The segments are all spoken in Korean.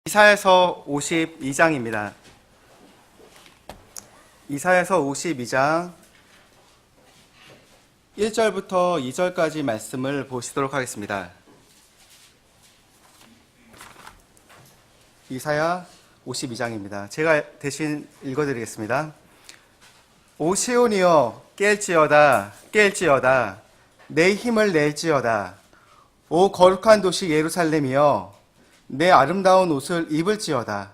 이사야서 52장입니다. 이사야서 52장 1절부터 2절까지 말씀을 보시도록 하겠습니다. 이사야 52장입니다. 제가 대신 읽어드리겠습니다. 오 시온이여 깰지어다 깰지어다 내 힘을 낼지어다. 오 거룩한 도시 예루살렘이여 내 아름다운 옷을 입을지어다.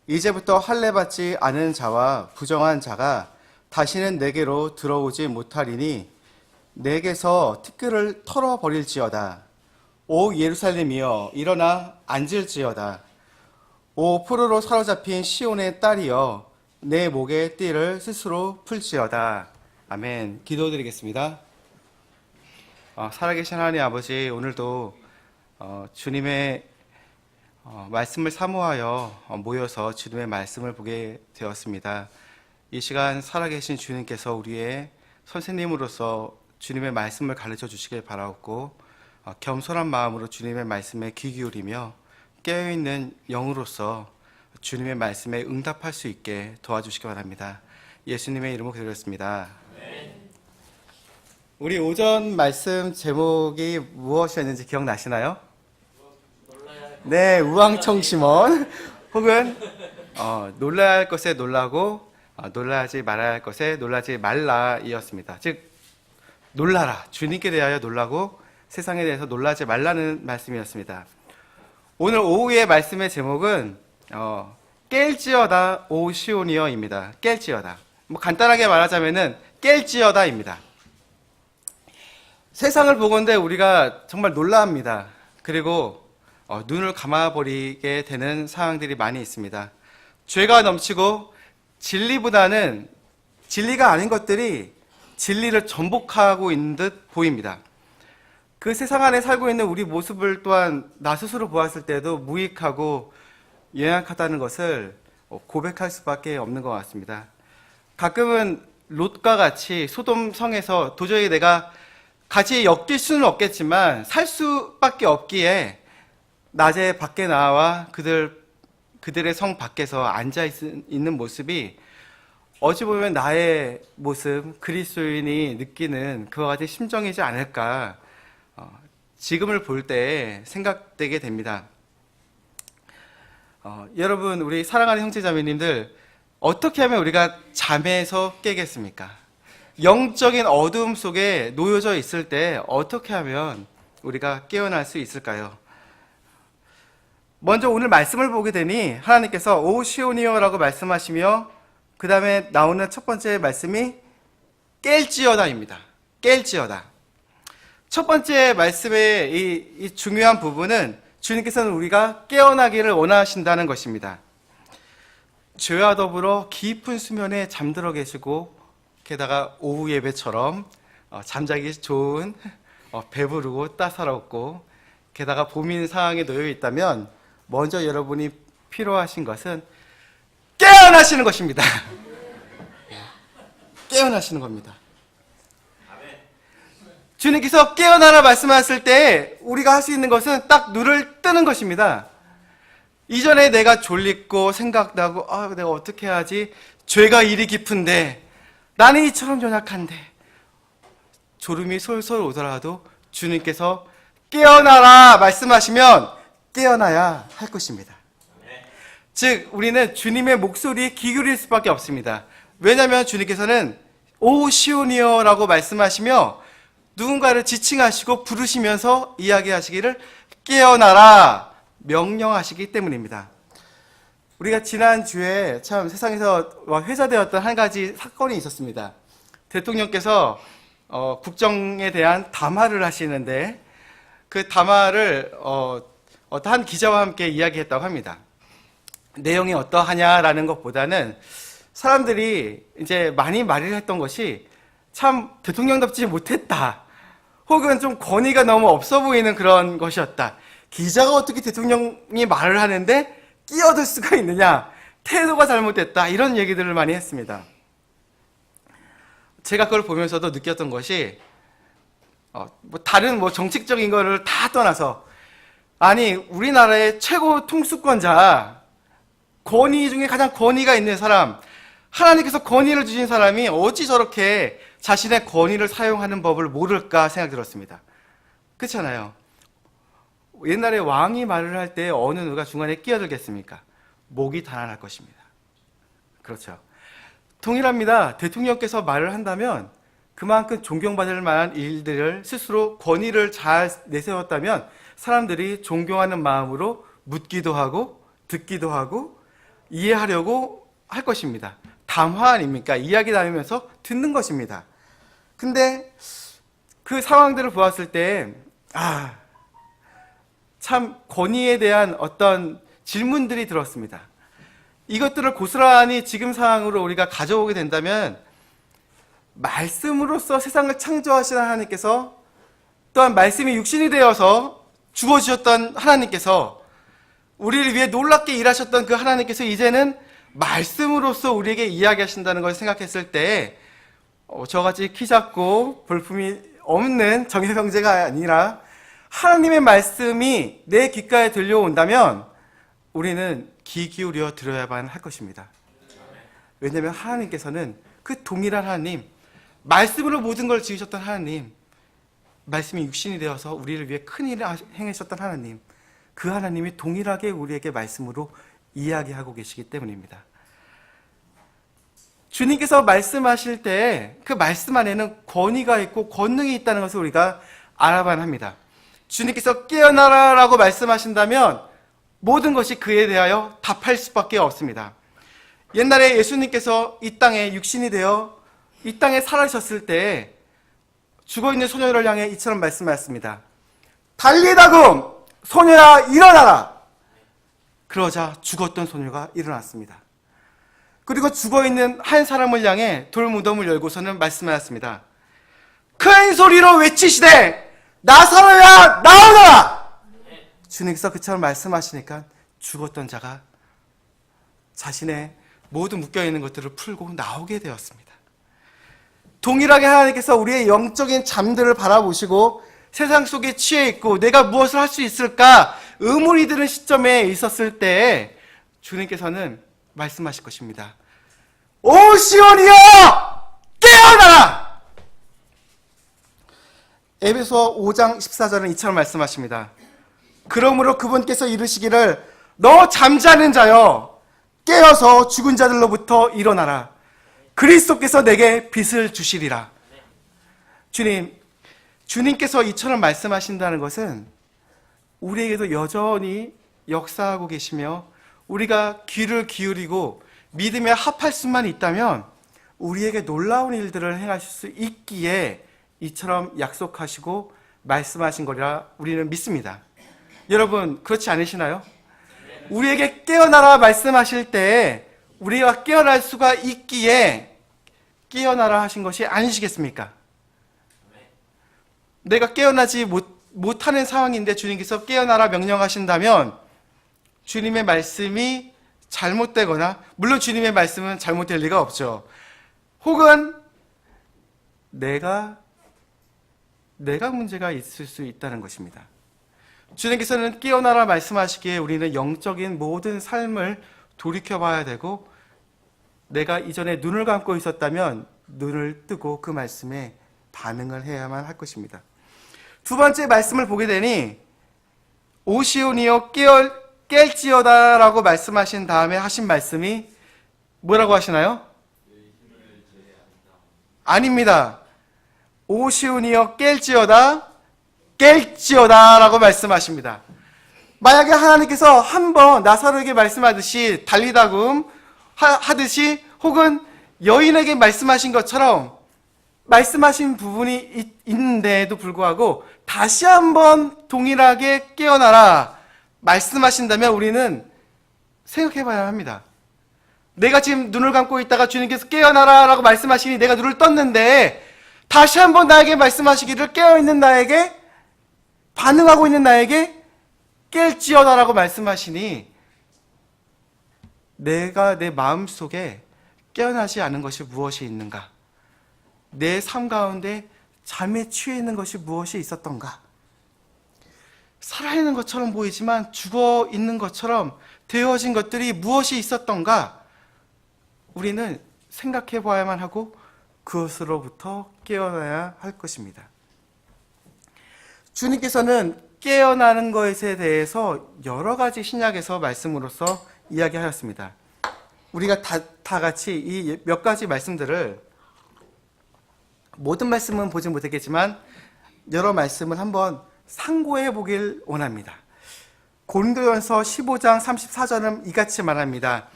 이제부터 할례받지 않은 자와 부정한 자가 다시는 내게로 들어오지 못하리니 내게서 티끌을 털어버릴지어다. 오 예루살렘이여 일어나 앉을지어다. 오 포로로 사로잡힌 시온의 딸이여 내 목의 띠를 스스로 풀지어다. 아멘. 기도드리겠습니다. 살아계신 하나님 아버지, 오늘도 주님의 말씀을 사모하여 모여서 주님의 말씀을 보게 되었습니다. 이 시간 살아계신 주님께서 우리의 선생님으로서 주님의 말씀을 가르쳐 주시길 바라옵고, 겸손한 마음으로 주님의 말씀에 귀 기울이며 깨어있는 영으로서 주님의 말씀에 응답할 수 있게 도와주시기 바랍니다. 예수님의 이름으로 기도드렸습니다. 우리 오전 말씀 제목이 무엇이었는지 기억나시나요? 네, 우왕청심원. 혹은 놀라야 할 것에 놀라고 놀라지 말아야 할 것에 놀라지 말라 이었습니다. 즉 놀라라, 주님께 대하여 놀라고 세상에 대해서 놀라지 말라는 말씀이었습니다. 오늘 오후의 말씀의 제목은 깰지어다 오 시온이여입니다. 깰지어다. 간단하게 말하자면은 깰지어다입니다. 세상을 보건대 우리가 정말 놀라합니다. 그리고 눈을 감아버리게 되는 상황들이 많이 있습니다. 죄가 넘치고 진리보다는 진리가 아닌 것들이 진리를 전복하고 있는 듯 보입니다. 그 세상 안에 살고 있는 우리 모습을 또한 나 스스로 보았을 때도 무익하고 연약하다는 것을 고백할 수밖에 없는 것 같습니다. 가끔은 롯과 같이 소돔 성에서 도저히 내가 같이 엮일 수는 없겠지만 살 수밖에 없기에 낮에 밖에 나와 그들의 성 밖에서 앉아 있는 모습이 어찌 보면 나의 모습, 그리스도인이 느끼는 그와 같은 심정이지 않을까, 지금을 볼 때 생각되게 됩니다. 여러분, 우리 사랑하는 형제자매님들, 어떻게 하면 우리가 잠에서 깨겠습니까? 영적인 어두움 속에 놓여져 있을 때 어떻게 하면 우리가 깨어날 수 있을까요? 먼저 오늘 말씀을 보게 되니 하나님께서 오 시온이여라고 말씀하시며 그 다음에 나오는 첫 번째 말씀이 깰지어다입니다. 깰지어다. 첫 번째 말씀의 이 중요한 부분은 주님께서는 우리가 깨어나기를 원하신다는 것입니다. 죄와 더불어 깊은 수면에 잠들어 계시고 게다가 오후 예배처럼 잠자기 좋은, 배부르고 따사롭고 게다가 봄인 상황에 놓여 있다면 먼저 여러분이 필요하신 것은 깨어나시는 것입니다. 깨어나시는 겁니다. 주님께서 깨어나라 말씀하실 때 우리가 할 수 있는 것은 딱 눈을 뜨는 것입니다. 이전에 내가 졸리고 생각나고 내가 어떻게 하지? 죄가 이리 깊은데 나는 이처럼 연약한데 졸음이 솔솔 오더라도 주님께서 깨어나라 말씀하시면 깨어나야 할 것입니다. 즉 우리는 주님의 목소리에 귀 기울일 수밖에 없습니다. 왜냐하면 주님께서는 오 시온이여 라고 말씀하시며 누군가를 지칭하시고 부르시면서 이야기하시기를 깨어나라 명령하시기 때문입니다. 우리가 지난주에 참 세상에서 회자되었던 한 가지 사건이 있었습니다. 대통령께서 국정에 대한 담화를 하시는데 그 담화를 한 기자와 함께 이야기했다고 합니다. 내용이 어떠하냐라는 것보다는 사람들이 이제 많이 말을 했던 것이 참 대통령답지 못했다, 혹은 좀 권위가 너무 없어 보이는 그런 것이었다. 기자가 어떻게 대통령이 말을 하는데 끼어들 수가 있느냐, 태도가 잘못됐다, 이런 얘기들을 많이 했습니다. 제가 그걸 보면서도 느꼈던 것이 다른 정책적인 거를 다 떠나서 아니, 우리나라의 최고 통수권자, 권위 중에 가장 권위가 있는 사람, 하나님께서 권위를 주신 사람이 어찌 저렇게 자신의 권위를 사용하는 법을 모를까 생각이 들었습니다. 그렇잖아요. 옛날에 왕이 말을 할 때 어느 누가 중간에 끼어들겠습니까? 목이 달아날 것입니다. 그렇죠. 동일합니다. 대통령께서 말을 한다면 그만큼 존경받을 만한 일들을 스스로 권위를 잘 내세웠다면 사람들이 존경하는 마음으로 묻기도 하고 듣기도 하고 이해하려고 할 것입니다. 담화 아닙니까? 이야기 나누면서 듣는 것입니다. 근데 그 상황들을 보았을 때 참 권위에 대한 어떤 질문들이 들었습니다. 이것들을 고스란히 지금 상황으로 우리가 가져오게 된다면 말씀으로서 세상을 창조하신 하나님께서, 또한 말씀이 육신이 되어서 죽어주셨던 하나님께서, 우리를 위해 놀랍게 일하셨던 그 하나님께서 이제는 말씀으로서 우리에게 이야기하신다는 걸 생각했을 때 저같이 키 작고 볼품이 없는 정예 형제가 아니라 하나님의 말씀이 내 귓가에 들려온다면 우리는 귀 기울여 들어야만 할 것입니다. 왜냐하면 하나님께서는 그 동일한 하나님, 말씀으로 모든 걸 지으셨던 하나님, 말씀이 육신이 되어서 우리를 위해 큰 일을 행하셨던 하나님, 그 하나님이 동일하게 우리에게 말씀으로 이야기하고 계시기 때문입니다. 주님께서 말씀하실 때 그 말씀 안에는 권위가 있고 권능이 있다는 것을 우리가 알아봐야 합니다. 주님께서 깨어나라라고 말씀하신다면 모든 것이 그에 대하여 답할 수밖에 없습니다. 옛날에 예수님께서 이 땅에 육신이 되어 이 땅에 살아셨을 때 죽어있는 소녀를 향해 이처럼 말씀하였습니다. 달리다금 소녀야 일어나라. 그러자 죽었던 소녀가 일어났습니다. 그리고 죽어있는 한 사람을 향해 돌무덤을 열고서는 말씀하였습니다. 큰 소리로 외치시되 나사로야 나오너라. 주님께서 그처럼 말씀하시니까 죽었던 자가 자신의 모든 묶여있는 것들을 풀고 나오게 되었습니다. 동일하게 하나님께서 우리의 영적인 잠들을 바라보시고 세상 속에 취해 있고 내가 무엇을 할 수 있을까 의문이 드는 시점에 있었을 때 주님께서는 말씀하실 것입니다. 오 시온이여 깨어나라. 에베소 5장 14절은 이처럼 말씀하십니다. 그러므로 그분께서 이르시기를 너 잠자는 자여 깨어서 죽은 자들로부터 일어나라. 그리스도께서 내게 빛을 주시리라. 주님께서 이처럼 말씀하신다는 것은 우리에게도 여전히 역사하고 계시며 우리가 귀를 기울이고 믿음에 합할 수만 있다면 우리에게 놀라운 일들을 행하실 수 있기에 이처럼 약속하시고 말씀하신 거라 우리는 믿습니다. 여러분 그렇지 않으시나요? 우리에게 깨어나라 말씀하실 때 우리가 깨어날 수가 있기에 깨어나라 하신 것이 아니시겠습니까? 내가 깨어나지 못하는 상황인데 주님께서 깨어나라 명령하신다면 주님의 말씀이 잘못되거나, 물론 주님의 말씀은 잘못될 리가 없죠. 혹은 내가 문제가 있을 수 있다는 것입니다. 주님께서는 깨어나라 말씀하시기에 우리는 영적인 모든 삶을 돌이켜봐야 되고, 내가 이전에 눈을 감고 있었다면 눈을 뜨고 그 말씀에 반응을 해야만 할 것입니다. 두 번째 말씀을 보게 되니 오 시온이여 깰지어다 라고 말씀하신 다음에 하신 말씀이 뭐라고 하시나요? 아닙니다. 오 시온이여 깰지어다 라고 말씀하십니다. 만약에 하나님께서 한번 나사로에게 말씀하듯이 달리다금 하듯이 혹은 여인에게 말씀하신 것처럼 말씀하신 부분이 있는데도 불구하고 다시 한번 동일하게 깨어나라 말씀하신다면 우리는 생각해 봐야 합니다. 내가 지금 눈을 감고 있다가 주님께서 깨어나라 라고 말씀하시니 내가 눈을 떴는데 다시 한번 나에게 말씀하시기를 깨어있는 나에게, 반응하고 있는 나에게 깰지어다 라고 말씀하시니 내가 내 마음속에 깨어나지 않은 것이 무엇이 있는가? 내 삶 가운데 잠에 취해 있는 것이 무엇이 있었던가? 살아있는 것처럼 보이지만 죽어 있는 것처럼 되어진 것들이 무엇이 있었던가 우리는 생각해 봐야만 하고 그것으로부터 깨어나야 할 것입니다. 주님께서는 깨어나는 것에 대해서 여러 가지 신약에서 말씀으로서 이야기하였습니다. 우리가 다 같이 이 몇 가지 말씀들을 모든 말씀은 보지 못했겠지만 여러 말씀을 한번 상고해 보길 원합니다. 고린도전서 15장 34절은 이같이 말합니다.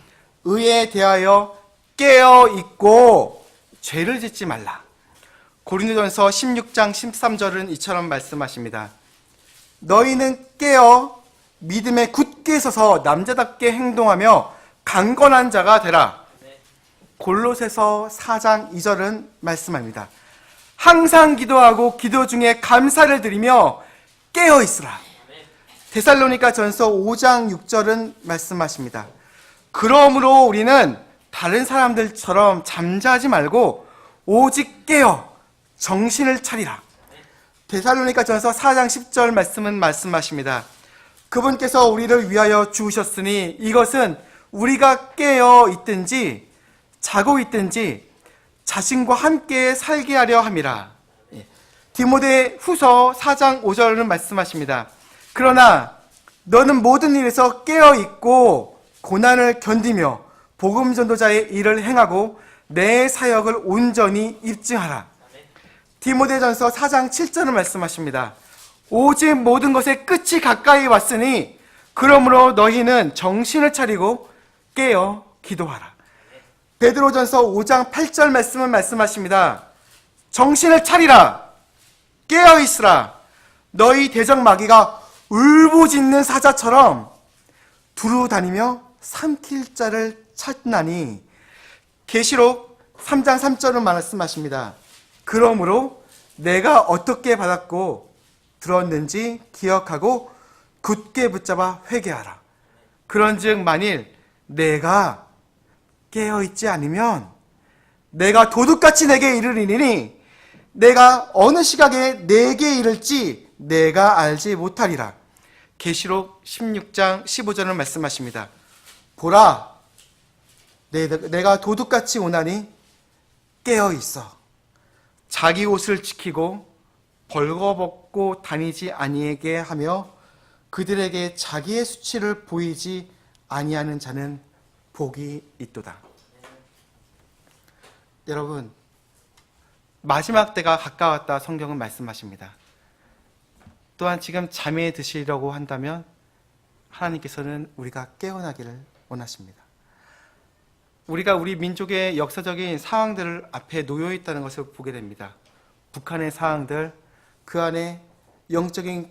의에 대하여 깨어 있고 죄를 짓지 말라. 고린도전서 16장 13절은 이처럼 말씀하십니다. 너희는 깨어 믿음에 굳게 서서 남자답게 행동하며 강건한 자가 되라. 골로새서 4장 2절은 말씀합니다. 항상 기도하고 기도 중에 감사를 드리며 깨어 있으라. 데살로니가 전서 5장 6절은 말씀하십니다. 그러므로 우리는 다른 사람들처럼 잠자지 말고 오직 깨어 정신을 차리라. 데살로니가 전서 4장 10절 말씀은 말씀하십니다. 그분께서 우리를 위하여 주우셨으니 이것은 우리가 깨어 있든지 자고 있든지 자신과 함께 살게 하려 함이라. 디모데 후서 4장 5절은 말씀하십니다. 그러나 너는 모든 일에서 깨어 있고 고난을 견디며 복음 전도자의 일을 행하고 내 사역을 온전히 입증하라. 디모데전서 4장 7절은 말씀하십니다. 오직 모든 것의 끝이 가까이 왔으니 그러므로 너희는 정신을 차리고 깨어 기도하라. 베드로전서 5장 8절 말씀은 말씀하십니다. 정신을 차리라. 깨어 있으라. 너희 대적 마귀가 울부짖는 사자처럼 두루 다니며 삼킬 자를 찾나니. 계시록 3장 3절은 말씀하십니다. 그러므로 내가 어떻게 받았고 들었는지 기억하고 굳게 붙잡아 회개하라. 그런즉 만일 내가 깨어있지 않으면 내가 도둑같이 내게 이르리니 내가 어느 시각에 내게 이를지 내가 알지 못하리라. 계시록 16장 15절은 말씀하십니다. 보라, 내가 도둑같이 오나니 깨어있어. 자기 옷을 지키고 벌거벗고 다니지 아니하게 하며 그들에게 자기의 수치를 보이지 아니하는 자는 복이 있도다. 여러분, 마지막 때가 가까웠다 성경은 말씀하십니다. 또한 지금 잠에 드시려고 한다면 하나님께서는 우리가 깨어나기를 원하십니다. 우리가 우리 민족의 역사적인 상황들 앞에 놓여 있다는 것을 보게 됩니다. 북한의 상황들, 그 안에 영적인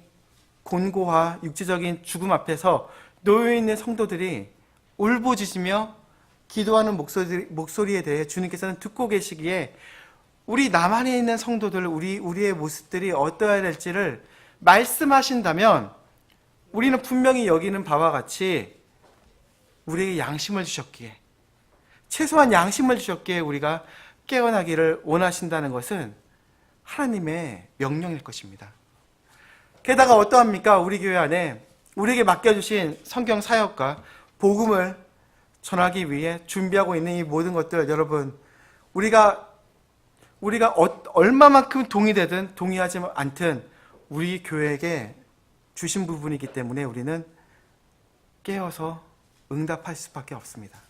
곤고와 육체적인 죽음 앞에서 놓여 있는 성도들이 울부짖으며 기도하는 목소리에 대해 주님께서는 듣고 계시기에 우리 남한에 있는 성도들, 우리의 모습들이 어떠해야 될지를 말씀하신다면 우리는 분명히 여기는 바와 같이 우리에게 양심을 주셨기에, 최소한 양심을 주셨기에 우리가 깨어나기를 원하신다는 것은 하나님의 명령일 것입니다. 게다가 어떠합니까? 우리 교회 안에 우리에게 맡겨주신 성경 사역과 복음을 전하기 위해 준비하고 있는 이 모든 것들, 여러분, 우리가 얼마만큼 동의되든 동의하지 않든 우리 교회에게 주신 부분이기 때문에 우리는 깨어서 응답할 수밖에 없습니다.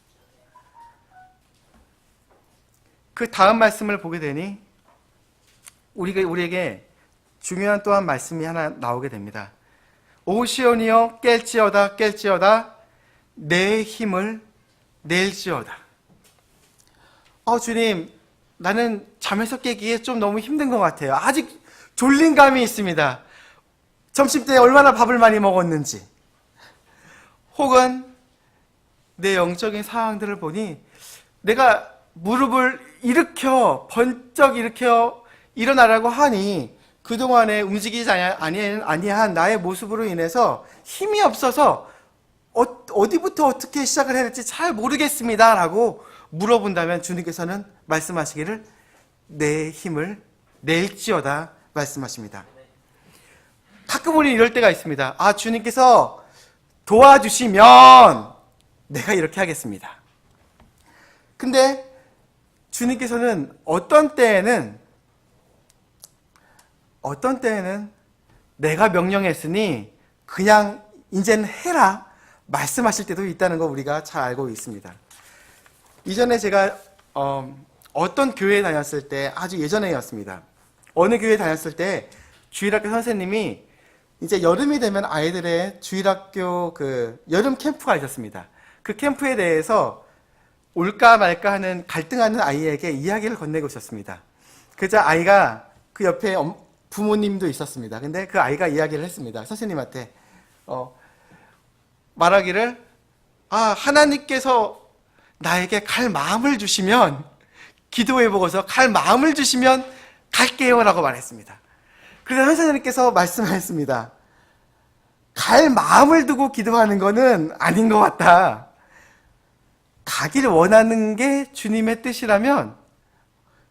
그 다음 말씀을 보게 되니 우리에게 중요한 또한 말씀이 하나 나오게 됩니다. 오 시온이여 깰지어다 깰지어다 내 힘을 낼지어다. 주님, 나는 잠에서 깨기에 좀 너무 힘든 것 같아요. 아직 졸린 감이 있습니다. 점심때 얼마나 밥을 많이 먹었는지, 혹은 내 영적인 상황들을 보니 내가 무릎을 번쩍 일으켜 일어나라고 하니 그동안에 움직이지 아니한 나의 모습으로 인해서 힘이 없어서 어디부터 어떻게 시작을 해야 될지 잘 모르겠습니다 라고 물어본다면 주님께서는 말씀하시기를 내 힘을 낼지어다 말씀하십니다. 가끔 우리 이럴 때가 있습니다. 아, 주님께서 도와주시면 내가 이렇게 하겠습니다. 근데 주님께서는 어떤 때에는 내가 명령했으니 그냥 이제는 해라 말씀하실 때도 있다는 거 우리가 잘 알고 있습니다. 이전에 제가 어떤 교회에 다녔을 때, 아주 예전에였습니다. 어느 교회에 다녔을 때 주일학교 선생님이 이제 여름이 되면 아이들의 주일학교 그 여름 캠프가 있었습니다. 그 캠프에 대해서 올까 말까 하는 갈등하는 아이에게 이야기를 건네고 있었습니다. 그래서 아이가 그 옆에 부모님도 있었습니다. 근데 그 아이가 이야기를 했습니다. 선생님한테 말하기를, 하나님께서 나에게 갈 마음을 주시면, 기도해보고서 갈 마음을 주시면 갈게요 라고 말했습니다. 그래서 선생님께서 말씀하셨습니다. 갈 마음을 두고 기도하는 거는 아닌 것 같다. 가기를 원하는 게 주님의 뜻이라면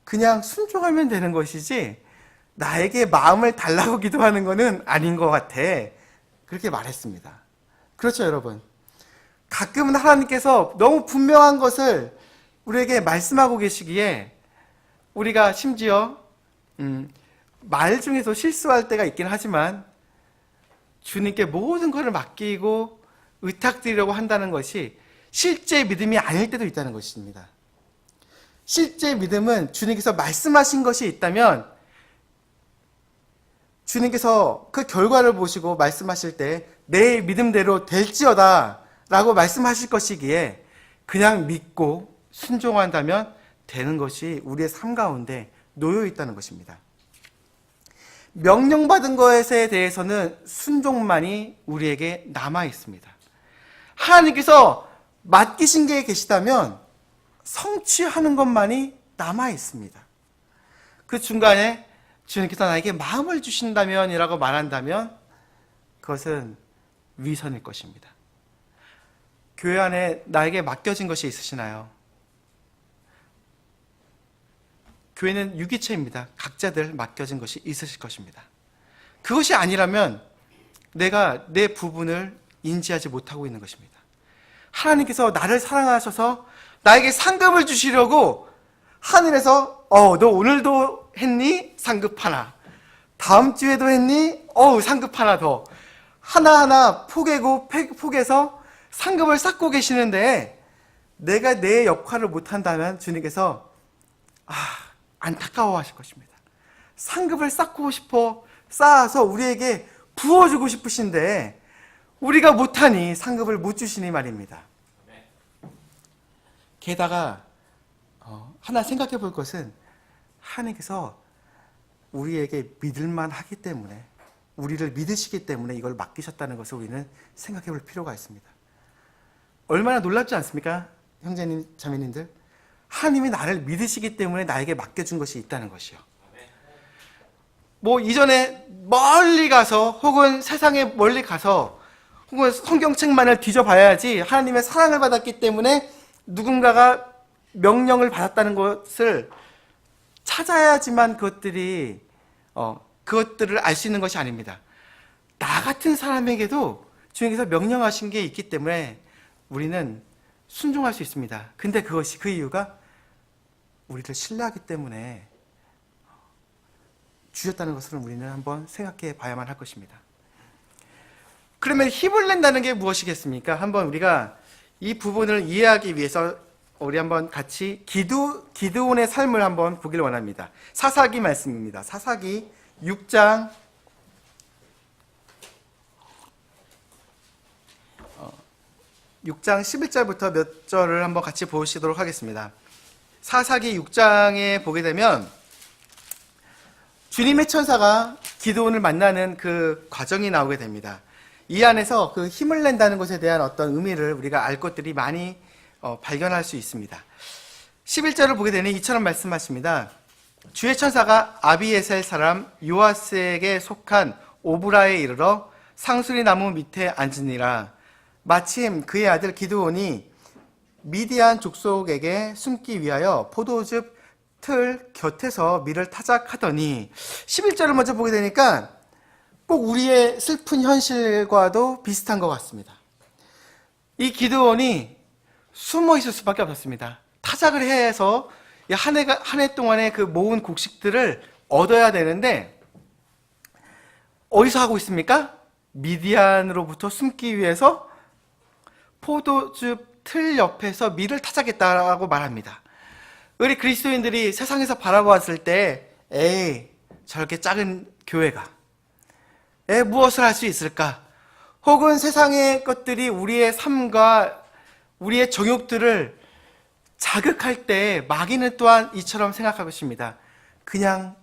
그냥 순종하면 되는 것이지 나에게 마음을 달라고 기도하는 거는 아닌 것 같아. 그렇게 말했습니다. 그렇죠, 여러분. 가끔은 하나님께서 너무 분명한 것을 우리에게 말씀하고 계시기에 우리가 심지어 말 중에서 실수할 때가 있긴 하지만 주님께 모든 것을 맡기고 의탁드리려고 한다는 것이 실제 믿음이 아닐 때도 있다는 것입니다. 실제 믿음은 주님께서 말씀하신 것이 있다면 주님께서 그 결과를 보시고 말씀하실 때 내 믿음대로 될지어다 라고 말씀하실 것이기에 그냥 믿고 순종한다면 되는 것이 우리의 삶 가운데 놓여 있다는 것입니다. 명령받은 것에 대해서는 순종만이 우리에게 남아 있습니다. 하나님께서 맡기신 게 계시다면 성취하는 것만이 남아 있습니다. 그 중간에 주님께서 나에게 마음을 주신다면 이라고 말한다면 그것은 위선일 것입니다. 교회 안에 나에게 맡겨진 것이 있으시나요? 교회는 유기체입니다. 각자들 맡겨진 것이 있으실 것입니다. 그것이 아니라면 내가 내 부분을 인지하지 못하고 있는 것입니다. 하나님께서 나를 사랑하셔서 나에게 상급을 주시려고 하늘에서 너 오늘도 했니? 상급 하나. 다음 주에도 했니? 상급 하나 더. 하나하나 포개서 상급을 쌓고 계시는데 내가 내 역할을 못한다면 주님께서 안타까워 하실 것입니다. 상급을 쌓아서 우리에게 부어주고 싶으신데 우리가 못하니 상급을 못 주시니 말입니다. 게다가 하나 생각해 볼 것은 하나님께서 우리에게 믿을만 하기 때문에 우리를 믿으시기 때문에 이걸 맡기셨다는 것을 우리는 생각해 볼 필요가 있습니다. 얼마나 놀랍지 않습니까? 형제님, 자매님들. 하나님이 나를 믿으시기 때문에 나에게 맡겨준 것이 있다는 것이요. 이전에 멀리 가서 혹은 세상에 멀리 가서 혹은 성경책만을 뒤져봐야지 하나님의 사랑을 받았기 때문에 누군가가 명령을 받았다는 것을 찾아야지만 그것들을 알 수 있는 것이 아닙니다. 나 같은 사람에게도 주님께서 명령하신 게 있기 때문에 우리는 순종할 수 있습니다. 근데 그 이유가 우리를 신뢰하기 때문에 주셨다는 것을 우리는 한번 생각해 봐야만 할 것입니다. 그러면 힘을 낸다는 게 무엇이겠습니까? 한번 우리가 이 부분을 이해하기 위해서 우리 한번 같이 기드온의 삶을 한번 보기를 원합니다. 사사기 말씀입니다. 사사기 6장 11절부터 몇 절을 한번 같이 보시도록 하겠습니다. 사사기 6장에 보게 되면 주님의 천사가 기드온을 만나는 그 과정이 나오게 됩니다. 이 안에서 그 힘을 낸다는 것에 대한 어떤 의미를 우리가 알 것들이 많이 발견할 수 있습니다. 11절을 보게 되니 이처럼 말씀하십니다. 주의 천사가 아비에셀 사람 요아스에게 속한 오브라에 이르러 상수리 나무 밑에 앉으니라. 마침 그의 아들 기드온이 미디안 족속에게 숨기 위하여 포도즙 틀 곁에서 밀을 타작하더니 11절을 먼저 보게 되니까 꼭 우리의 슬픈 현실과도 비슷한 것 같습니다. 이 기드온이 숨어 있을 수밖에 없었습니다. 타작을 해서 한 해 동안의 그 모은 곡식들을 얻어야 되는데 어디서 하고 있습니까? 미디안으로부터 숨기 위해서 포도즙 틀 옆에서 밀을 타작했다라고 말합니다. 우리 그리스도인들이 세상에서 바라보았을 때 에이, 저렇게 작은 교회가 무엇을 할 수 있을까? 혹은 세상의 것들이 우리의 삶과 우리의 정욕들을 자극할 때 마귀는 또한 이처럼 생각하고 있습니다. 그냥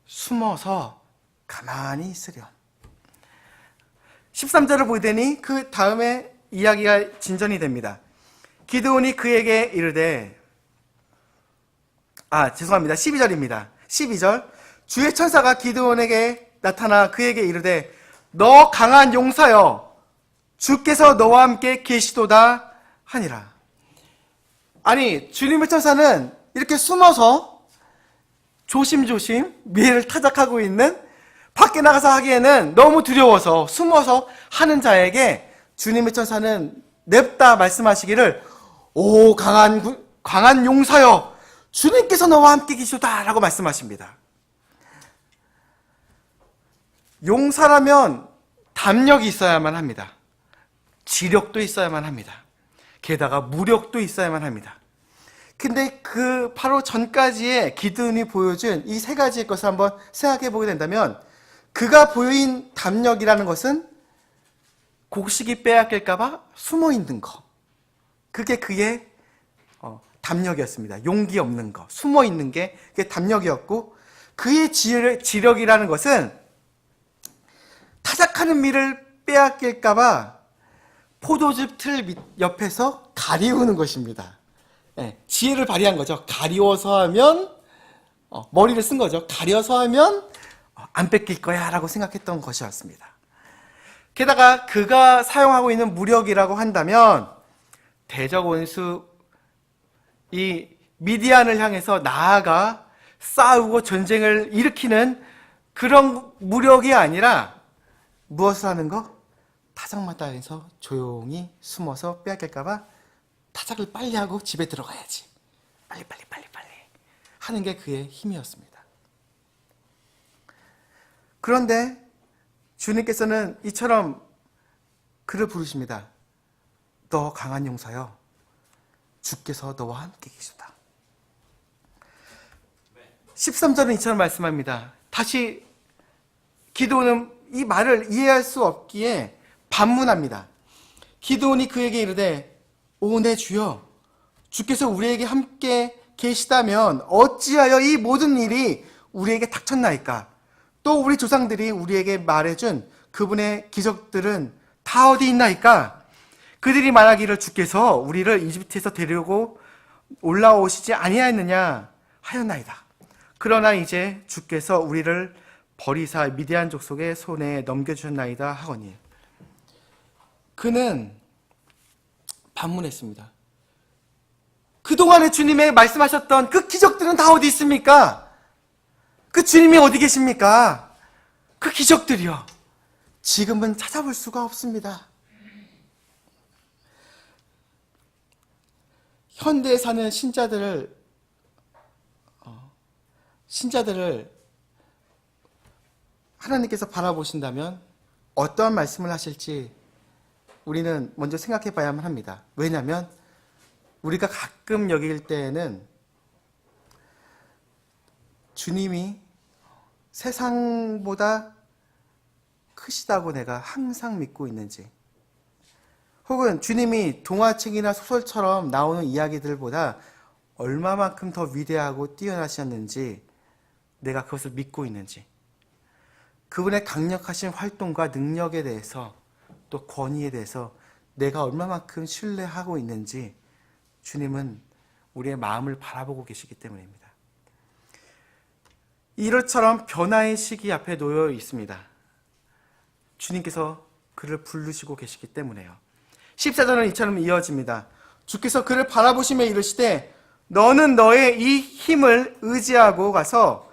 숨어서 가만히 있으렴. 13절을 보더니 그 다음에 이야기가 진전이 됩니다. 기드온이 그에게 이르되 12절입니다. 12절 주의 천사가 기드온에게 나타나 그에게 이르되 너 강한 용사여 주께서 너와 함께 계시도다 하니라. 아니 주님의 천사는 이렇게 숨어서 조심조심 미를 타작하고 있는 밖에 나가서 하기에는 너무 두려워서 숨어서 하는 자에게 주님의 천사는 냅다 말씀하시기를 오 강한 용사여 주님께서 너와 함께 계시다 라고 말씀하십니다. 용사라면 담력이 있어야만 합니다. 지력도 있어야만 합니다. 게다가 무력도 있어야만 합니다. 근데 그 바로 전까지의 기드온이 보여준 이 세 가지의 것을 한번 생각해 보게 된다면 그가 보인 담력이라는 것은 곡식이 빼앗길까봐 숨어 있는 거. 그게 그의 담력이었습니다. 용기 없는 거, 숨어 있는 게 그게 담력이었고 그의 지력이라는 것은 타작하는 밀을 빼앗길까봐 포도즙 틀 옆에서 가리우는 것입니다. 지혜를 발휘한 거죠. 가리워서 하면 머리를 쓴 거죠. 가려서 하면 안 뺏길 거야 라고 생각했던 것이었습니다. 게다가 그가 사용하고 있는 무력이라고 한다면 대적 원수 이 미디안을 향해서 나아가 싸우고 전쟁을 일으키는 그런 무력이 아니라 무엇을 하는 거? 타작마다에서 조용히 숨어서 빼앗길까봐 타작을 빨리 하고 집에 들어가야지. 빨리 하는 게 그의 힘이었습니다. 그런데 주님께서는 이처럼 그를 부르십니다. 너 강한 용사여 주께서 너와 함께 계시다. 13절은 이처럼 말씀합니다. 다시 기드온은 이 말을 이해할 수 없기에 반문합니다. 기드온이 그에게 이르되 오 내 주여 주께서 우리에게 함께 계시다면 어찌하여 이 모든 일이 우리에게 닥쳤나이까? 또 우리 조상들이 우리에게 말해준 그분의 기적들은 다 어디 있나이까? 그들이 말하기를 주께서 우리를 이집트에서 데리고 올라오시지 아니하였느냐 하였나이다. 그러나 이제 주께서 우리를 버리사 미디안 족속의 손에 넘겨주셨나이다 하거니. 그는 반문했습니다. 그동안에 주님의 말씀하셨던 그 기적들은 다 어디 있습니까? 그 주님이 어디 계십니까? 그 기적들이요. 지금은 찾아볼 수가 없습니다. 현대에 사는 신자들을 하나님께서 바라보신다면 어떠한 말씀을 하실지 우리는 먼저 생각해 봐야만 합니다. 왜냐하면 우리가 가끔 여길 때에는 주님이 세상보다 크시다고 내가 항상 믿고 있는지, 혹은 주님이 동화책이나 소설처럼 나오는 이야기들보다 얼마만큼 더 위대하고 뛰어나셨는지 내가 그것을 믿고 있는지, 그분의 강력하신 활동과 능력에 대해서 또 권위에 대해서 내가 얼마만큼 신뢰하고 있는지 주님은 우리의 마음을 바라보고 계시기 때문입니다. 이것처럼 변화의 시기 앞에 놓여 있습니다. 주님께서 그를 부르시고 계시기 때문에요. 14절은 이처럼 이어집니다. 주께서 그를 바라보시며 이르시되 너는 너의 이 힘을 의지하고 가서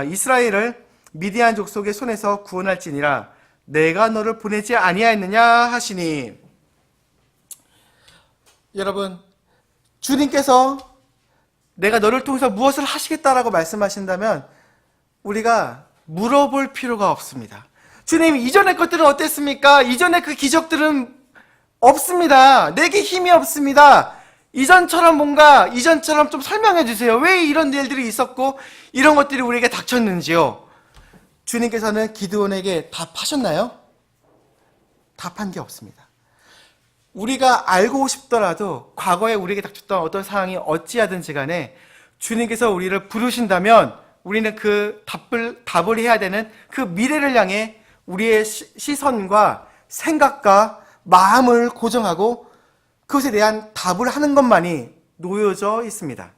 이스라엘을 미디안 족속의 손에서 구원할지니라. 내가 너를 보내지 아니하였느냐 하시니. 여러분, 주님께서 내가 너를 통해서 무엇을 하시겠다라고 말씀하신다면 우리가 물어볼 필요가 없습니다. 주님, 이전의 것들은 어땠습니까? 이전의 그 기적들은 없습니다. 내게 힘이 없습니다. 이전처럼 좀 설명해 주세요. 왜 이런 일들이 있었고 이런 것들이 우리에게 닥쳤는지요. 주님께서는 기드온에게 답하셨나요? 답한 게 없습니다. 우리가 알고 싶더라도 과거에 우리에게 닥쳤던 어떤 상황이 어찌하든지 간에 주님께서 우리를 부르신다면 우리는 그 답을 해야 되는 그 미래를 향해 우리의 시선과 생각과 마음을 고정하고 그것에 대한 답을 하는 것만이 놓여져 있습니다.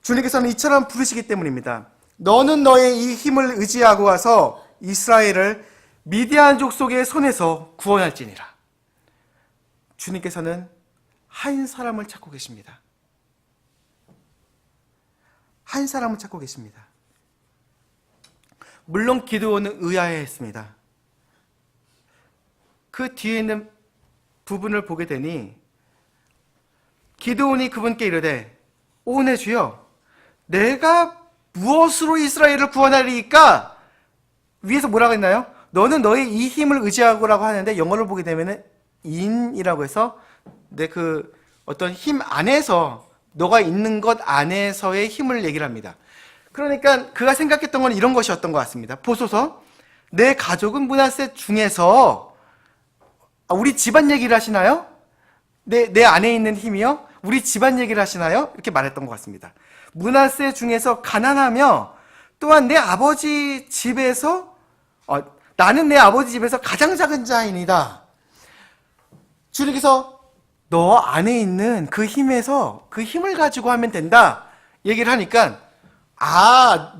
주님께서는 이처럼 부르시기 때문입니다. 너는 너의 이 힘을 의지하고 와서 이스라엘을 미디안 족속의 손에서 구원할지니라. 주님께서는 한 사람을 찾고 계십니다. 한 사람을 찾고 계십니다. 물론 기드온은 의아해했습니다. 그 뒤에 있는 부분을 보게 되니 기드온이 그분께 이르되 오 내 주여, 내가 무엇으로 이스라엘을 구원하리이까? 위에서 뭐라고 했나요? 너는 너의 이 힘을 의지하고라고 하는데 영어를 보게 되면은 in이라고 해서 내 그 어떤 힘 안에서 너가 있는 것 안에서의 힘을 얘기를 합니다. 그러니까 그가 생각했던 건 이런 것이었던 것 같습니다. 보소서, 내 가족은 므낫세 중에서 우리 집안 얘기를 하시나요? 내 안에 있는 힘이요? 우리 집안 얘기를 하시나요? 이렇게 말했던 것 같습니다. 므낫세 중에서 가난하며 또한 내 아버지 집에서 나는 내 아버지 집에서 가장 작은 자이니다. 주님께서 너 안에 있는 그 힘에서 그 힘을 가지고 하면 된다 얘기를 하니까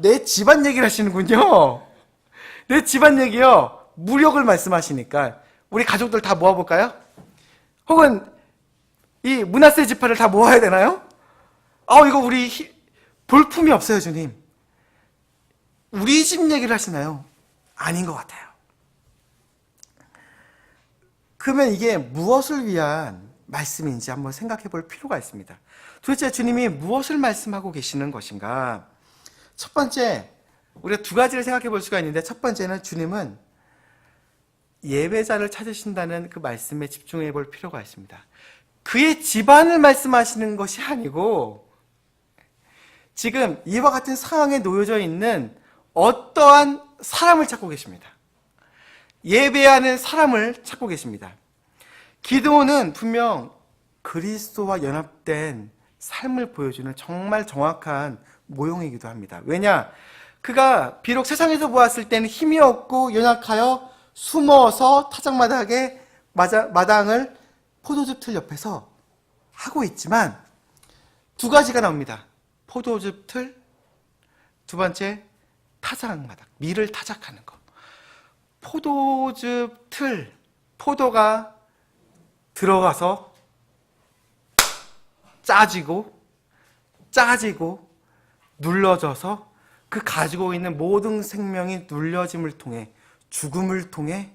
내 집안 얘기를 하시는군요. 내 집안 얘기요. 무력을 말씀하시니까 우리 가족들 다 모아볼까요? 혹은 이 므낫세 지파를 다 모아야 되나요? 이거 우리 볼품이 없어요, 주님. 우리 집 얘기를 하시나요? 아닌 것 같아요. 그러면 이게 무엇을 위한 말씀인지 한번 생각해 볼 필요가 있습니다. 도대체 주님이 무엇을 말씀하고 계시는 것인가? 첫 번째, 우리가 두 가지를 생각해 볼 수가 있는데, 첫 번째는 주님은 예배자를 찾으신다는 그 말씀에 집중해 볼 필요가 있습니다. 그의 집안을 말씀하시는 것이 아니고 지금 이와 같은 상황에 놓여져 있는 어떠한 사람을 찾고 계십니다. 예배하는 사람을 찾고 계십니다. 기드온은 분명 그리스도와 연합된 삶을 보여주는 정말 정확한 모형이기도 합니다. 왜냐? 그가 비록 세상에서 보았을 때는 힘이 없고 연약하여 숨어서 마당을 포도즙 틀 옆에서 하고 있지만 두 가지가 나옵니다. 포도즙 틀, 두 번째 타작마당, 밀을 타작하는 것. 포도즙 틀, 포도가 들어가서 짜지고 눌러져서 그 가지고 있는 모든 생명이 눌려짐을 통해 죽음을 통해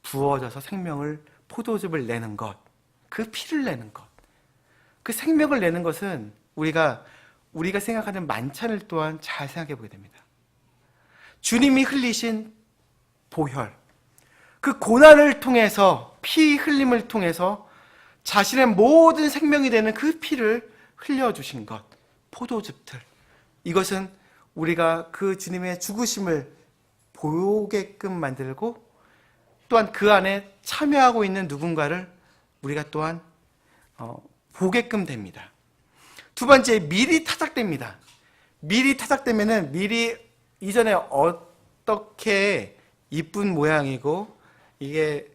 부어져서 생명을 포도즙을 내는 것, 그 피를 내는 것, 그 생명을 내는 것은 우리가 생각하는 만찬을 또한 잘 생각해 보게 됩니다. 주님이 흘리신 보혈, 그 고난을 통해서 피 흘림을 통해서 자신의 모든 생명이 되는 그 피를 흘려주신 것, 포도즙틀. 이것은 우리가 그 주님의 죽으심을 보게끔 만들고 또한 그 안에 참여하고 있는 누군가를 우리가 또한 보게끔 됩니다. 두 번째, 밀이 타작됩니다. 밀이 타작되면은 밀이 이전에 어떻게 이쁜 모양이고 이게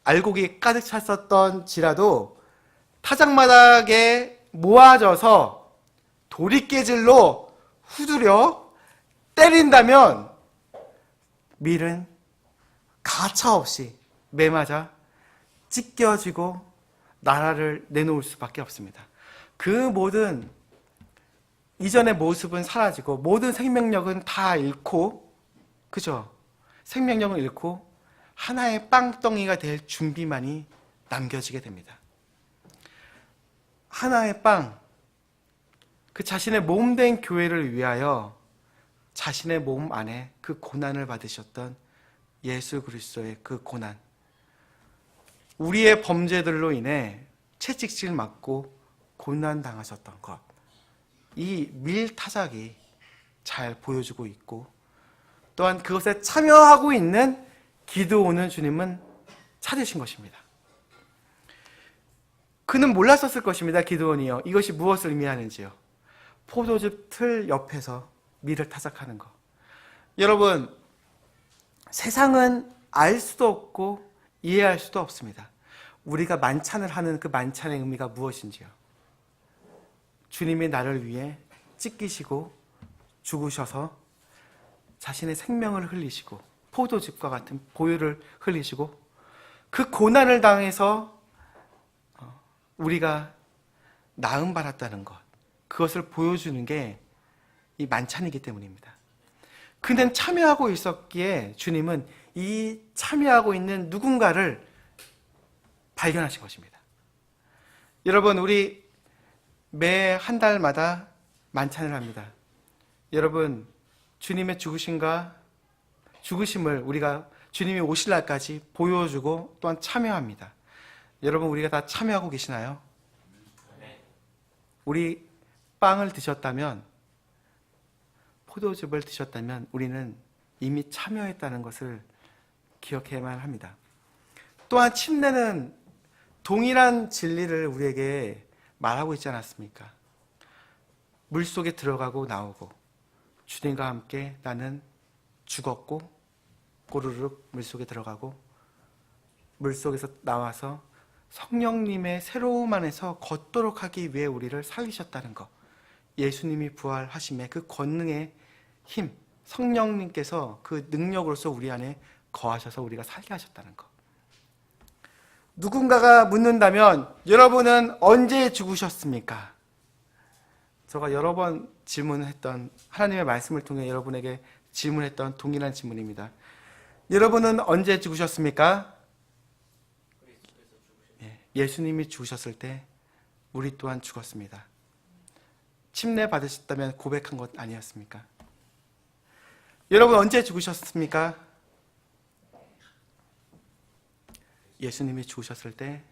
알곡이 가득 찼었던지라도 타작마당에 모아져서 도리깨질로 후두려 때린다면 밀은 가차없이 매맞아 찢겨지고 나라를 내놓을 수밖에 없습니다. 그 모든 이전의 모습은 사라지고 모든 생명력은 다 잃고, 그죠? 생명력을 잃고 하나의 빵덩이가 될 준비만이 남겨지게 됩니다. 하나의 빵, 그 자신의 몸된 교회를 위하여 자신의 몸 안에 그 고난을 받으셨던 예수 그리스도의 그 고난, 우리의 범죄들로 인해 채찍질 맞고 고난 당하셨던 것, 이 밀타작이 잘 보여주고 있고, 또한 그것에 참여하고 있는 기드온을 주님은 찾으신 것입니다. 그는 몰랐었을 것입니다. 기드온이요, 이것이 무엇을 의미하는지요. 포도즙 틀 옆에서 밀을 타작하는 것. 여러분, 세상은 알 수도 없고 이해할 수도 없습니다. 우리가 만찬을 하는 그 만찬의 의미가 무엇인지요. 주님이 나를 위해 찢기시고 죽으셔서 자신의 생명을 흘리시고 포도즙과 같은 보혈을 흘리시고 그 고난을 당해서 우리가 나음 받았다는 것, 그것을 보여주는 게 이 만찬이기 때문입니다. 그는 참여하고 있었기에 주님은 이 참여하고 있는 누군가를 발견하신 것입니다. 여러분, 우리 매 한 달마다 만찬을 합니다. 여러분, 주님의 죽으심을 우리가 주님이 오실 날까지 보여주고 또한 참여합니다. 여러분, 우리가 다 참여하고 계시나요? 우리 빵을 드셨다면, 포도즙을 드셨다면 우리는 이미 참여했다는 것을 기억해야만 합니다. 또한 침례는 동일한 진리를 우리에게 말하고 있지 않았습니까? 물속에 들어가고 나오고, 주님과 함께 나는 죽었고 꼬르륵 물속에 들어가고 물속에서 나와서 성령님의 새로움 안에서 걷도록 하기 위해 우리를 살리셨다는 것, 예수님이 부활하심에 그 권능의 힘, 성령님께서 그 능력으로서 우리 안에 거하셔서 우리가 살게 하셨다는 것. 누군가가 묻는다면 여러분은 언제 죽으셨습니까? 제가 여러 번 질문했던, 하나님의 말씀을 통해 여러분에게 질문했던 동일한 질문입니다. 여러분은 언제 죽으셨습니까? 예수님이 죽으셨을 때 우리 또한 죽었습니다. 침례 받으셨다면 고백한 것 아니었습니까? 여러분 언제 죽으셨습니까? 예수님이 죽으셨을 때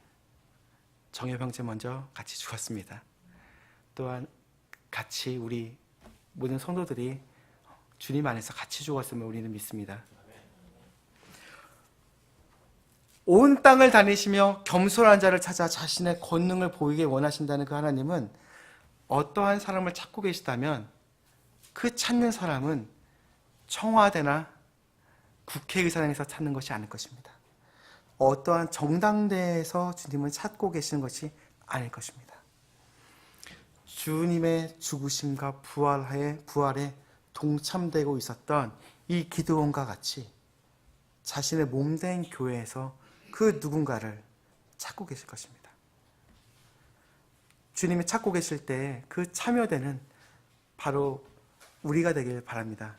정엽 형제 먼저 같이 죽었습니다. 또한 같이 우리 모든 성도들이 주님 안에서 같이 죽었음을 우리는 믿습니다. 온 땅을 다니시며 겸손한 자를 찾아 자신의 권능을 보이게 원하신다는 그 하나님은 어떠한 사람을 찾고 계시다면 그 찾는 사람은 청와대나 국회의사당에서 찾는 것이 아닐 것입니다. 어떠한 정당대에서 주님을 찾고 계시는 것이 아닐 것입니다. 주님의 죽으심과 부활에 동참되고 있었던 이 기드온과 같이 자신의 몸된 교회에서 그 누군가를 찾고 계실 것입니다. 주님이 찾고 계실 때 그 참여되는 바로 우리가 되길 바랍니다.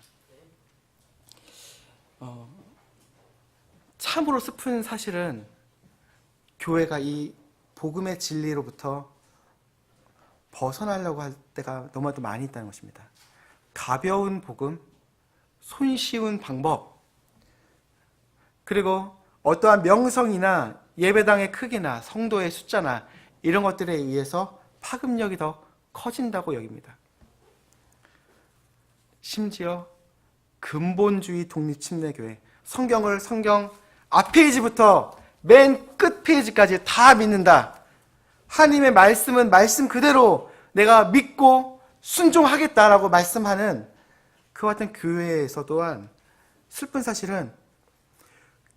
참으로 슬픈 사실은 교회가 이 복음의 진리로부터 벗어나려고 할 때가 너무나도 많이 있다는 것입니다. 가벼운 복음, 손쉬운 방법, 그리고 어떠한 명성이나 예배당의 크기나 성도의 숫자나 이런 것들에 의해서 파급력이 더 커진다고 여깁니다. 심지어 근본주의 독립침례교회, 성경 앞페이지부터 맨 끝 페이지까지 다 믿는다. 하나님의 말씀은 말씀 그대로 내가 믿고 순종하겠다라고 말씀하는 그와 같은 교회에서 또한 슬픈 사실은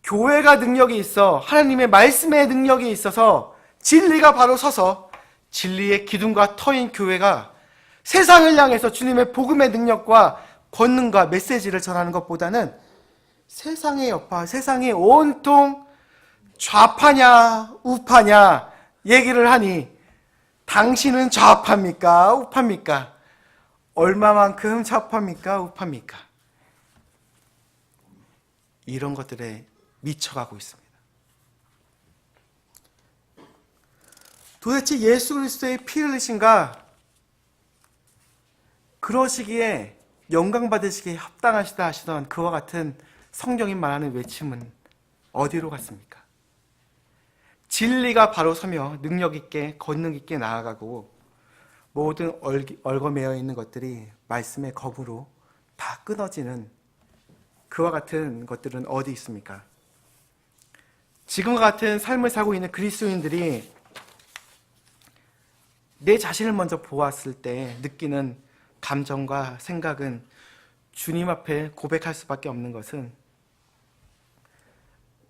교회가 능력이 있어, 하나님의 말씀의 능력이 있어서 진리가 바로 서서 진리의 기둥과 터인 교회가 세상을 향해서 주님의 복음의 능력과 권능과 메시지를 전하는 것보다는 세상의 여파, 세상이 온통 좌파냐 우파냐 얘기를 하니 당신은 좌파입니까 우파입니까? 얼마만큼 좌파입니까? 우파입니까? 이런 것들에 미쳐가고 있습니다. 도대체 예수 그리스도의 피 흘리신가? 그러시기에 영광 받으시기에 합당하시다 하시던 그와 같은 성경이 말하는 외침은 어디로 갔습니까? 진리가 바로 서며 능력 있게 권능 있게 나아가고 모든 얽어매여 있는 것들이 말씀의 검으로 다 끊어지는 그와 같은 것들은 어디 있습니까? 지금과 같은 삶을 살고 있는 그리스도인들이 내 자신을 먼저 보았을 때 느끼는 감정과 생각은 주님 앞에 고백할 수밖에 없는 것은